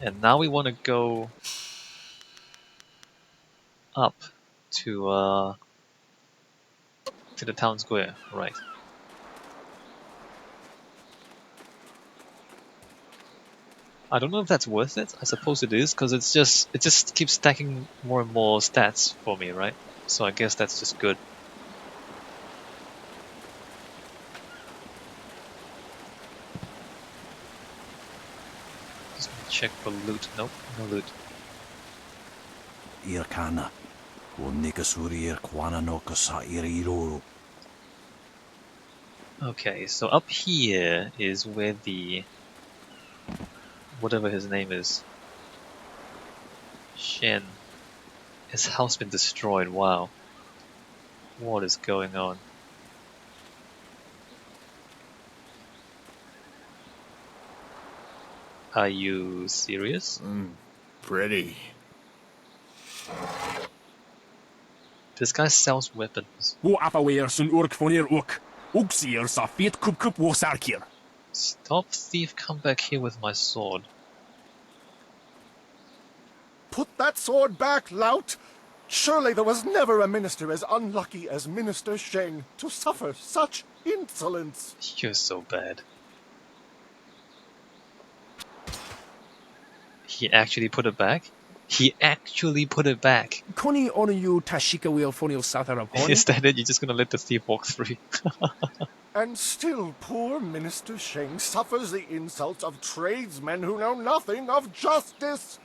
And now we want to go up to the town square, right? I don't know if that's worth it. I suppose it is, because it just keeps stacking more and more stats for me, right? So I guess that's just good. Just gonna check for loot. Nope, no loot. Irkana, Nikasurir Kwana no Kasa Iriru. Okay, so up here is where the whatever his name is, Shen. His house been destroyed. Wow, what is going on? Are you serious? Pretty. This guy sells weapons. Stop, thief, come back here with my sword. Put that sword back, lout! Surely there was never a minister as unlucky as Minister Sheng to suffer such insolence. You're so bad. He actually put it back? He actually put it back. Koni onayu tashika wheel fonil sataraponi? Is that it? You're just gonna let the thief walk free? And still poor Minister Sheng suffers the insults of tradesmen who know nothing of justice.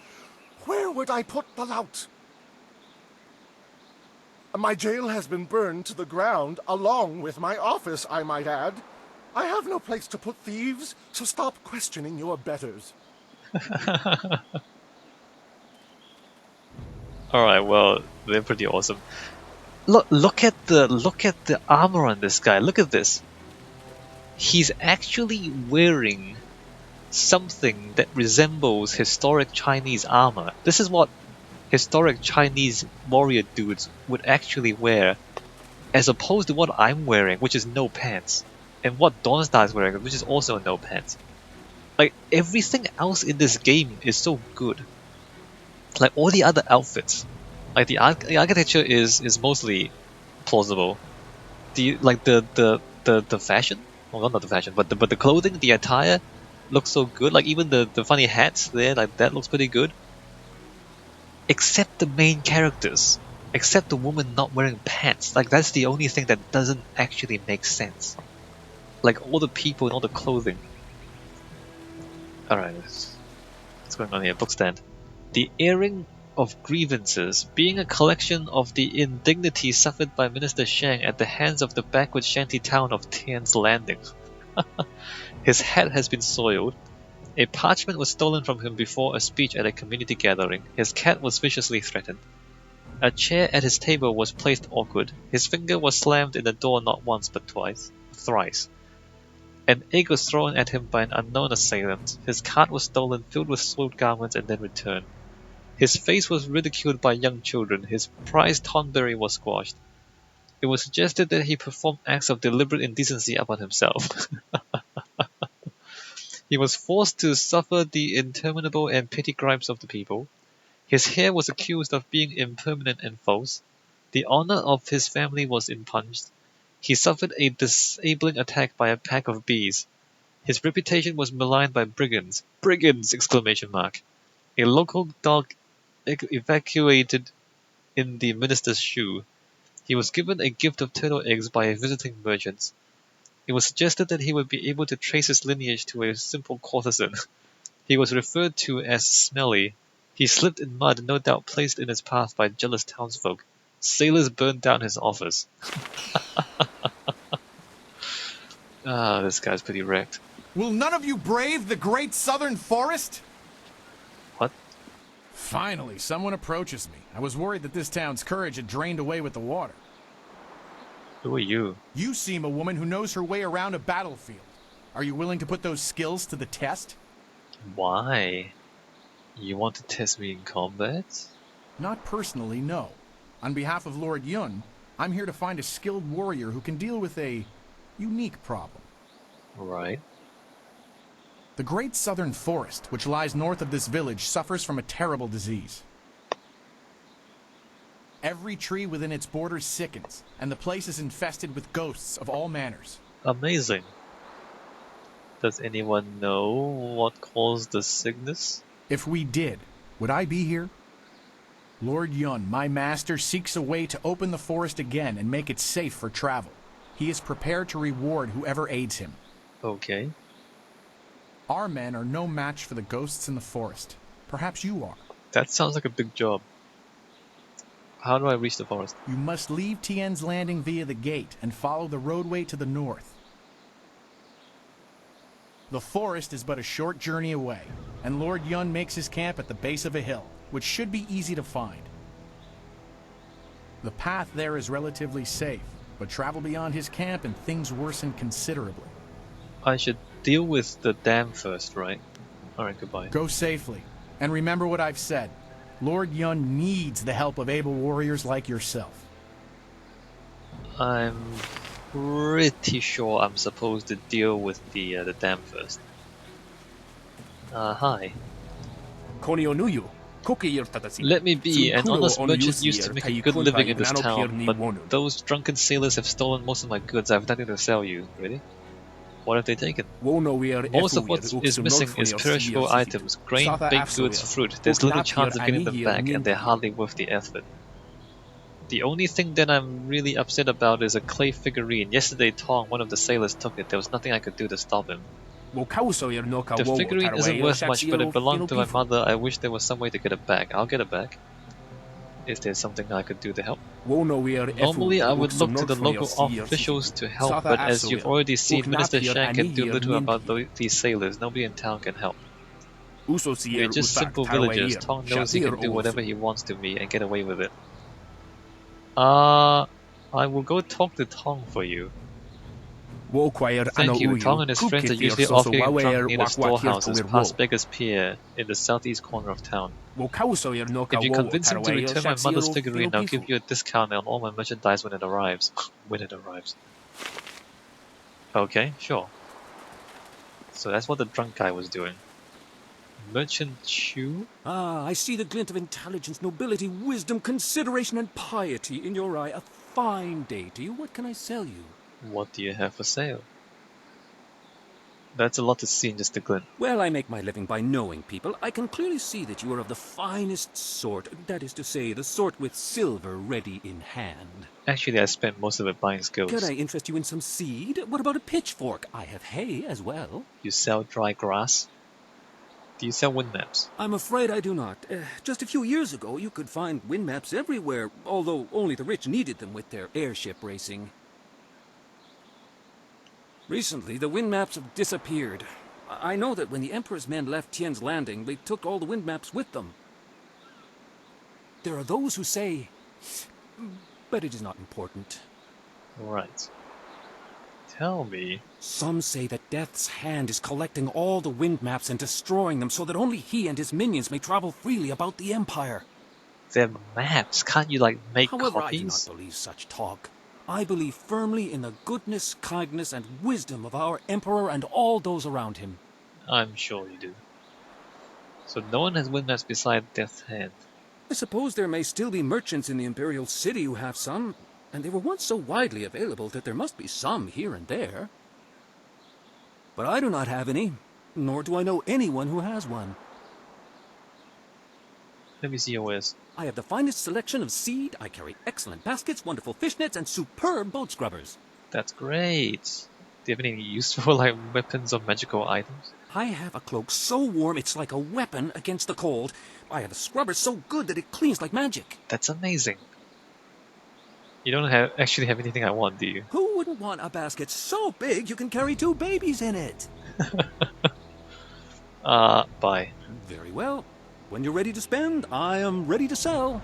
Where would I put the lout? My jail has been burned to the ground, along with my office, I might add. I have no place to put thieves, so stop questioning your betters. Alright, well, they're pretty awesome. Look at the armor on this guy. Look at this. He's actually wearing something that resembles historic Chinese armor. This is what historic Chinese warrior dudes would actually wear, as opposed to what I'm wearing, which is no pants, and what Dawnstar is wearing, which is also no pants. Like, everything else in this game is so good. Like, all the other outfits, like the architecture is mostly plausible. The fashion, well, not the fashion, but the clothing, the attire looks so good. Like, even the funny hats there, like that looks pretty good. Except the main characters, except the woman not wearing pants. Like, that's the only thing that doesn't actually make sense. Like, all the people and all the clothing. Alright, what's going on here? Bookstand. The airing of grievances, being a collection of the indignity suffered by Minister Shang at the hands of the backward shanty town of Tian's Landing. His hat has been soiled. A parchment was stolen from him before a speech at a community gathering. His cat was viciously threatened. A chair at his table was placed awkward. His finger was slammed in the door not once but thrice. An egg was thrown at him by an unknown assailant. His cart was stolen, filled with soiled garments, and then returned. His face was ridiculed by young children. His prized tonberry was squashed. It was suggested that he performed acts of deliberate indecency upon himself. He was forced to suffer the interminable and petty gripes of the people. His hair was accused of being impermanent and false. The honor of his family was impugned. He suffered a disabling attack by a pack of bees. His reputation was maligned by brigands. Brigands! Exclamation mark. A local dog evacuated in the minister's shoe. He was given a gift of turtle eggs by a visiting merchant. It was suggested that he would be able to trace his lineage to a simple courtesan. He was referred to as smelly. He slipped in mud, no doubt placed in his path by jealous townsfolk. Sailors burned down his office. This guy's pretty wrecked. Will none of you brave the great southern forest? What? Finally, someone approaches me. I was worried that this town's courage had drained away with the water. Who are you? You seem a woman who knows her way around a battlefield. Are you willing to put those skills to the test? Why? You want to test me in combat? Not personally, no. On behalf of Lord Yun, I'm here to find a skilled warrior who can deal with a unique problem. Right. The Great Southern Forest, which lies north of this village, suffers from a terrible disease. Every tree within its borders sickens, and the place is infested with ghosts of all manners. Amazing. Does anyone know what caused the sickness? If we did, would I be here? Lord Yun, my master, seeks a way to open the forest again and make it safe for travel. He is prepared to reward whoever aids him. Okay. Our men are no match for the ghosts in the forest. Perhaps you are. That sounds like a big job. How do I reach the forest? You must leave Tien's Landing via the gate and follow the roadway to the north. The forest is but a short journey away, and Lord Yun makes his camp at the base of a hill, which should be easy to find. The path there is relatively safe, but travel beyond his camp and things worsen considerably. I should deal with the dam first, right? Alright, goodbye. Go safely, and remember what I've said. Lord Yun needs the help of able warriors like yourself. I'm pretty sure I'm supposed to deal with the dam first. Hi. Let me be. An honest merchant used to make a good living in this town, but those drunken sailors have stolen most of my goods. I have nothing to sell you. Really? What have they taken? Most of what is missing is perishable items, grain, baked goods, fruit. There's little chance of getting them back, and they're hardly worth the effort. The only thing that I'm really upset about is a clay figurine. Yesterday, Tong, one of the sailors, took it. There was nothing I could do to stop him. The figurine isn't worth much, but it belonged to my mother. I wish there was some way to get it back. I'll get it back. Is there something I could do to help? Normally, I would look to the local officials to help, but as you've already seen, Minister Shang can do little about these sailors. Nobody in town can help. We're just simple villagers. Tong knows he can do whatever he wants to me and get away with it. I will go talk to Tong for you. Thank you. Tong and his friends are usually off getting drunk near the storehouses past Beggar's Pier in the southeast corner of town. If you convince him to return my mother's figurine, I'll give you a discount on all my merchandise when it arrives. When it arrives. Okay, sure. So that's what the drunk guy was doing. Merchant Chu? Ah, I see the glint of intelligence, nobility, wisdom, consideration, and piety in your eye. A fine day to you. What can I sell you? What do you have for sale? That's a lot to see in just a glint. Well, I make my living by knowing people. I can clearly see that you are of the finest sort. That is to say, the sort with silver ready in hand. Actually, I spent most of it buying skills. Could I interest you in some seed? What about a pitchfork? I have hay as well. You sell dry grass? Do you sell wind maps? I'm afraid I do not. Just a few years ago, you could find wind maps everywhere, although only the rich needed them with their airship racing. Recently, the wind maps have disappeared. I know that when the Emperor's men left Tien's Landing, they took all the wind maps with them. There are those who say, but it is not important. Right. Tell me. Some say that Death's Hand is collecting all the wind maps and destroying them so that only he and his minions may travel freely about the Empire. They're maps. Can't you, like, make However, copies? I do not believe such talk. I believe firmly in the goodness, kindness, and wisdom of our Emperor and all those around him. I'm sure you do. So no one has wind maps beside Death's Hand. I suppose there may still be merchants in the Imperial City who have some, and they were once so widely available that there must be some here and there. But I do not have any, nor do I know anyone who has one. Let me see your wares. I have the finest selection of seed, I carry excellent baskets, wonderful fish nets, and superb boat scrubbers. That's great. Do you have any useful, like, weapons or magical items? I have a cloak so warm it's like a weapon against the cold. I have a scrubber so good that it cleans like magic. That's amazing. You don't actually have anything I want, do you? Who wouldn't want a basket so big you can carry 2 babies in it? Bye. Very well. When you're ready to spend, I am ready to sell.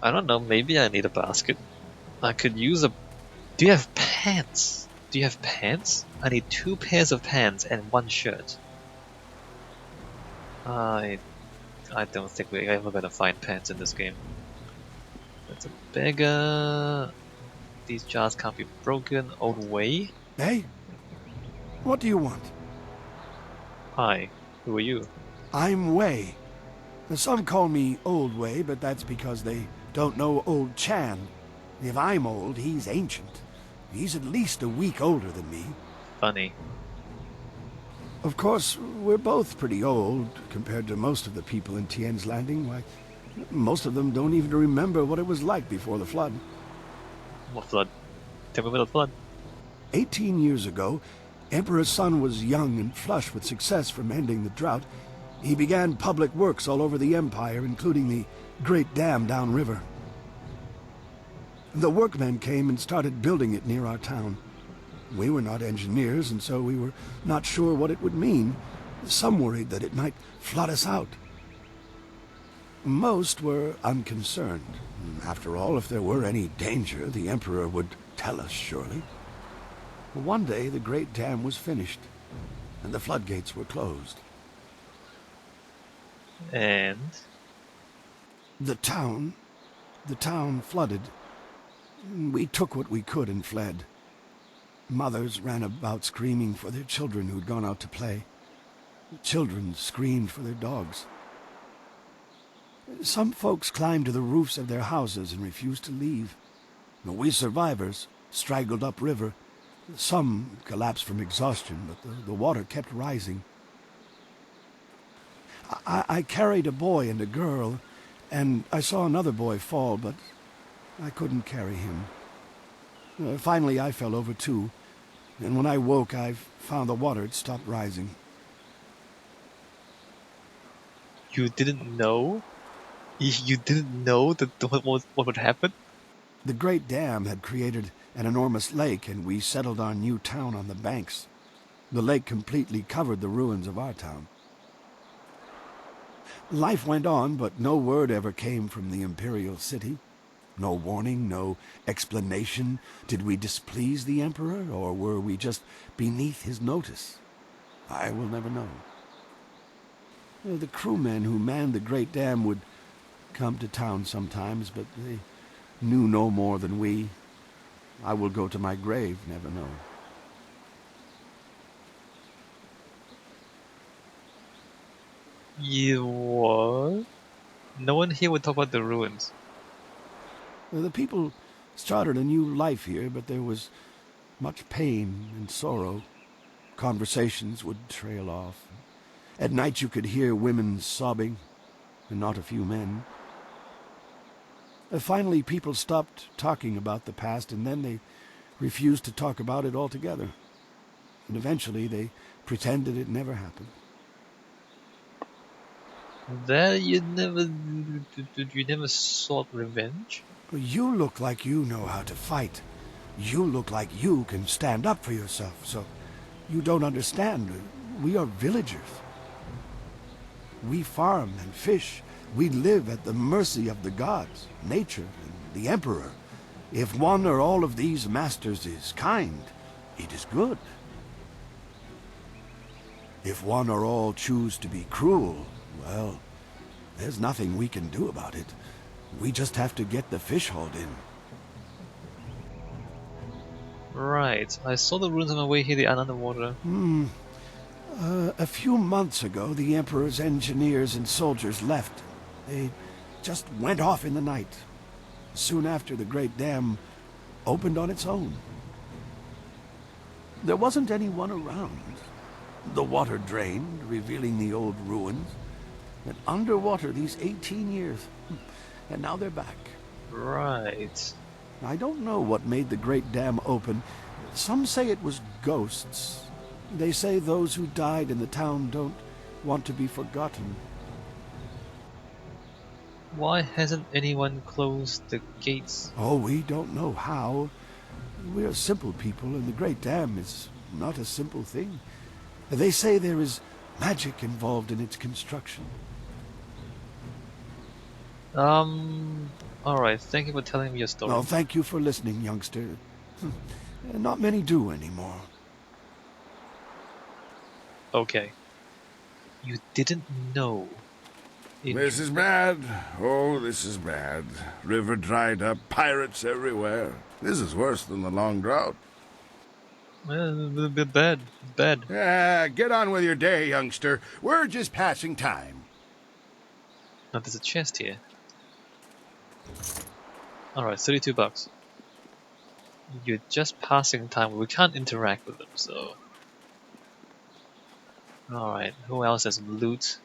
I don't know, maybe I need a basket. I could use a... Do you have pants? Do you have pants? I need 2 pairs of pants and 1 shirt. I don't think we're ever gonna find pants in this game. That's a beggar. These jars can't be broken. Old way. Hey? What do you want? Hi, who are you? I'm Wei. Some call me Old Wei, but that's because they don't know Old Chan. If I'm old, he's ancient. He's at least a week older than me. Funny. Of course, we're both pretty old compared to most of the people in Tien's Landing. Why, most of them don't even remember what it was like before the flood. What flood? Tell me about the flood. 18 years ago, Emperor Sun was young and flush with success from ending the drought. He began public works all over the Empire, including the Great Dam downriver. The workmen came and started building it near our town. We were not engineers, and so we were not sure what it would mean. Some worried that it might flood us out. Most were unconcerned. After all, if there were any danger, the Emperor would tell us, surely. One day, the Great Dam was finished, and the floodgates were closed. And The town flooded. We took what we could and fled. Mothers ran about screaming for their children who'd gone out to play. Children screamed for their dogs. Some folks climbed to the roofs of their houses and refused to leave. We survivors straggled upriver. Some collapsed from exhaustion, but the water kept rising. I carried a boy and a girl, and I saw another boy fall, but I couldn't carry him. Finally, I fell over too, and when I woke, I found the water had stopped rising. you didn't know? You didn't know that what would happen? The Great Dam had created an enormous lake, and we settled our new town on the banks. The lake completely covered the ruins of our town. Life went on, but no word ever came from the imperial city. No warning, no explanation. Did we displease the Emperor, or were we just beneath his notice? I will never know. The crewmen who manned the Great Dam would come to town sometimes, but they knew no more than we. I will go to my grave never knowing. You what? No one here would talk about the ruins. The people started a new life here, but there was much pain and sorrow. Conversations would trail off. At night you could hear women sobbing, and not a few men. Finally, people stopped talking about the past, and then they refused to talk about it altogether. And eventually they pretended it never happened. That you never sought revenge? You look like you know how to fight. You look like you can stand up for yourself, so you don't understand. We are villagers. We farm and fish. We live at the mercy of the gods, nature, and the Emperor. If one or all of these masters is kind, it is good. If one or all choose to be cruel, well, there's nothing we can do about it. We just have to get the fish hauled in. Right, I saw the ruins on my way here, they are underwater. A few months ago, the Emperor's engineers and soldiers left. They just went off in the night. Soon after, the Great Dam opened on its own. There wasn't anyone around. The water drained, revealing the old ruins. And underwater these 18 years. And now they're back. Right. I don't know what made the Great Dam open. Some say it was ghosts. They say those who died in the town don't want to be forgotten. Why hasn't anyone closed the gates? Oh, we don't know how. We're simple people, and the Great Dam is not a simple thing. They say there is magic involved in its construction. Alright, thank you for telling me your story. Oh, thank you for listening, youngster. Not many do anymore. Okay. You didn't know. This is bad. Oh, this is bad. River dried up, pirates everywhere. This is worse than the long drought. A little bit bad. Bad. Get on with your day, youngster. We're just passing time. Now there's a chest here. Alright, $32. You're just passing time. We can't interact with them, so. Alright, who else has loot?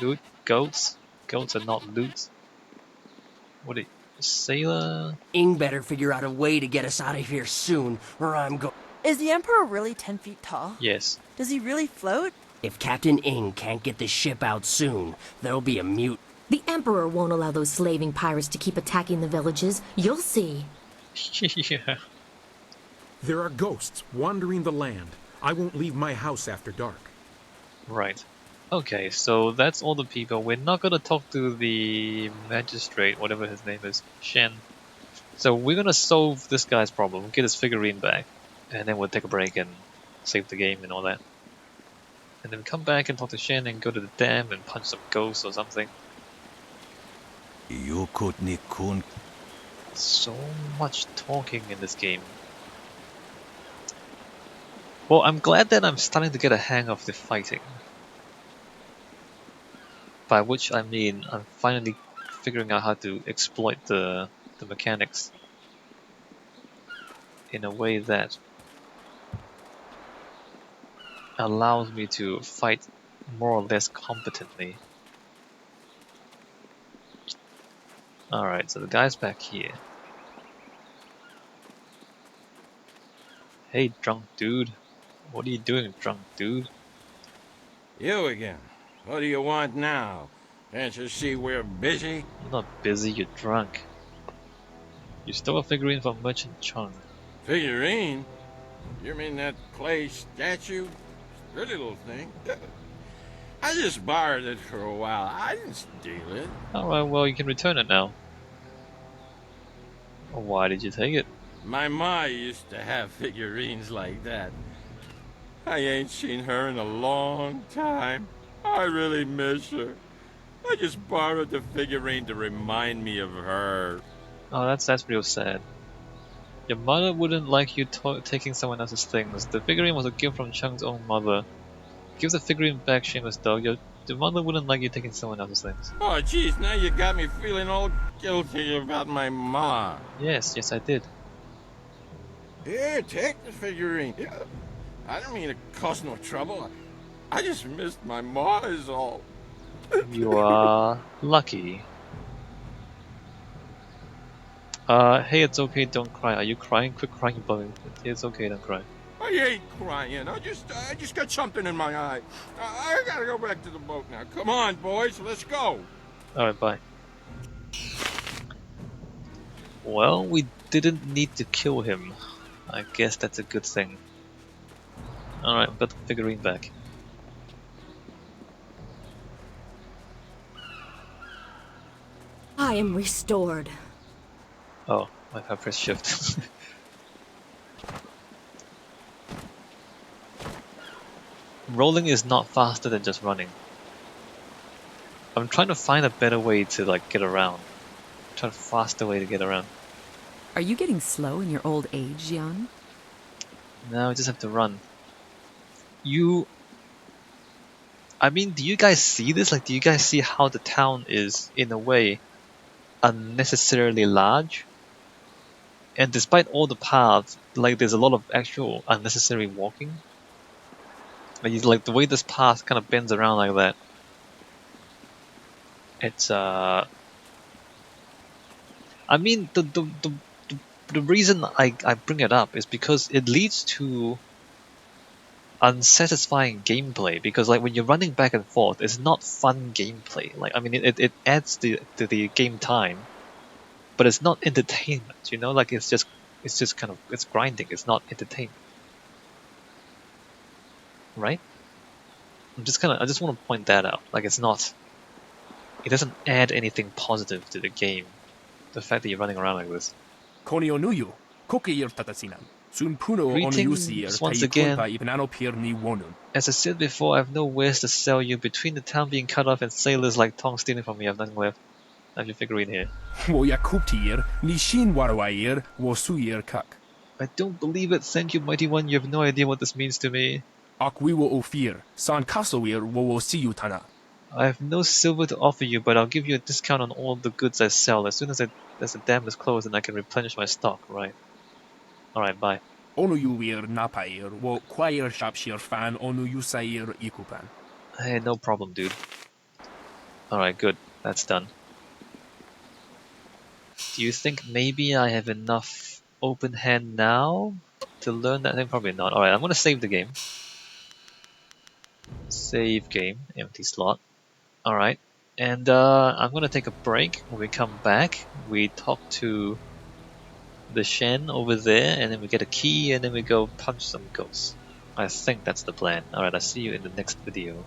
Loot? Goats? Goats are not loot. What are you? A sailor? Ing better figure out a way to get us out of here soon, or I'm go- Is the Emperor really 10 feet tall? Yes. Does he really float? If Captain Ing can't get the ship out soon, there'll be a mute. The Emperor won't allow those slaving pirates to keep attacking the villages. You'll see. Yeah. There are ghosts wandering the land. I won't leave my house after dark. Right. Okay, so that's all the people. We're not gonna talk to the magistrate, whatever his name is, Shen. So we're gonna solve this guy's problem, get his figurine back, and then we'll take a break and save the game and all that. And then come back and talk to Shen and go to the dam and punch some ghosts or something. Yokotnikun. So much talking in this game. Well, I'm glad that I'm starting to get a hang of the fighting. By which I mean I'm finally figuring out how to exploit the mechanics in a way that allows me to fight more or less competently. Alright, so the guy's back here. Hey, drunk dude. What are you doing, drunk dude? You again. What do you want now? Can't you see we're busy? You're not busy, you're drunk. You stole a figurine from Merchant Chung. Figurine? You mean that clay statue? Pretty little thing. I just borrowed it for a while. I didn't steal it. Alright, well, you can return it now. Why did you take it? My ma used to have figurines like that. I ain't seen her in a long time. I really miss her. I just borrowed the figurine to remind me of her. Oh, that's real sad. Your mother wouldn't like you taking someone else's things. The figurine was a gift from Chung's own mother. Give the figurine back, shameless dog. Your mother wouldn't like you taking someone else's things. Oh, jeez, now you got me feeling all guilty about my ma. Yes, I did. Here, take the figurine. Yeah. I didn't mean to cause no trouble. I just missed my ma is all. You are lucky. Hey, it's okay, don't cry. Are you crying? Quit crying, you bugging. It's okay, don't cry. I ain't crying. I just got something in my eye. I gotta go back to the boat now. Come on, boys, let's go. Alright, bye. Well, we didn't need to kill him. I guess that's a good thing. Alright, got the figurine back. I am restored. Oh, I have pressed shift. Rolling is not faster than just running. I'm trying to find a better way to like get around. Try a faster way to get around. Are you getting slow in your old age, Jan? No, I just have to run. I mean, do you guys see this? Like, do you guys see how the town is, in a way, unnecessarily large? And despite all the paths, like, there's a lot of actual unnecessary walking. Like the way this path kind of bends around like that. It's I mean, the reason I bring it up is because it leads to unsatisfying gameplay, because like when you're running back and forth, it's not fun gameplay. Like, I mean, it adds to the game time, but it's not entertainment, you know? Like, it's just kind of, it's grinding, it's not entertainment. Right? I just want to point that out. Like, it doesn't add anything positive to the game, the fact that you're running around like this. Konionuyu, kokir tatasinan. Sun puno Greetings once again. As I said before, I have no wares to sell you. Between the town being cut off and sailors like Tong stealing from me, I have nothing left. I have your figurine here. Wo yakuptir, nishin warwair, wo suyir kak. I don't believe it. Thank you, Mighty One. You have no idea what this means to me. Akwiwo Ophir, San Kasowir wo see you tana. I have no silver to offer you, but I'll give you a discount on all the goods I sell. As soon as the dam is closed, and I can replenish my stock, right? Alright, bye. Onu yuwir napair wo choir shapshir fan onu yusair ikupan. Hey, no problem, dude. Alright, good. That's done. Do you think maybe I have enough open hand now to learn that thing? Probably not. Alright, I'm gonna save the game. Save game. Empty slot. Alright. And I'm gonna take a break. When we come back, we talk to the Shen over there, and then we get a key, and then we go punch some ghosts. I think that's the plan. Alright, I'll see you in the next video.